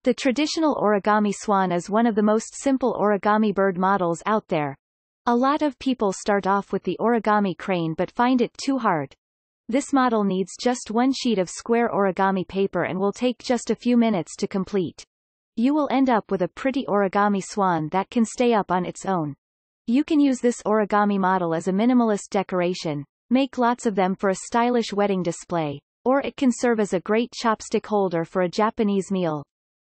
The traditional origami swan is one of the most simple origami bird models out there. A lot of people start off with the origami crane but find it too hard. This model needs just one sheet of square origami paper and will take just a few minutes to complete. You will end up with a pretty origami swan that can stay up on its own. You can use this origami model as a minimalist decoration, make lots of them for a stylish wedding display, or it can serve as a great chopstick holder for a Japanese meal.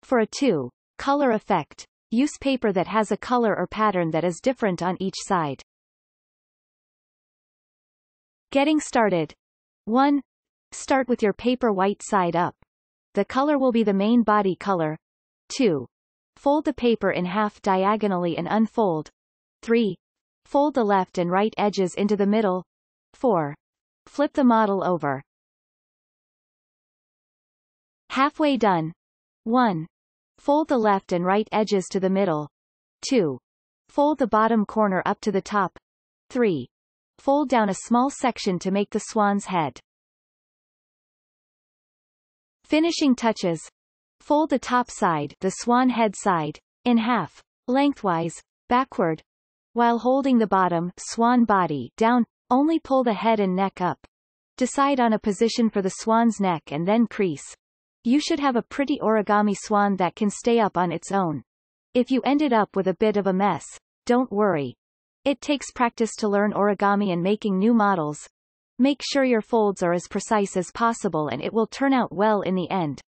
For a two-color effect, use paper that has a color or pattern that is different on each side. Getting started. 1. Start with your paper white side up. The color will be the main body color. 2. Fold the paper in half diagonally and unfold. 3. Fold the left and right edges into the middle. 4. Flip the model over. Halfway done. 1. Fold the left and right edges to the middle. 2. Fold the bottom corner up to the top. 3. Fold down a small section to make the swan's head. Finishing touches. Fold the top side, the swan head side, in half, lengthwise, backward. While holding the bottom, swan body, down, only pull the head and neck up. Decide on a position for the swan's neck and then crease. You should have a pretty origami swan that can stay up on its own. If you ended up with a bit of a mess, don't worry. It takes practice to learn origami and making new models. Make sure your folds are as precise as possible and it will turn out well in the end.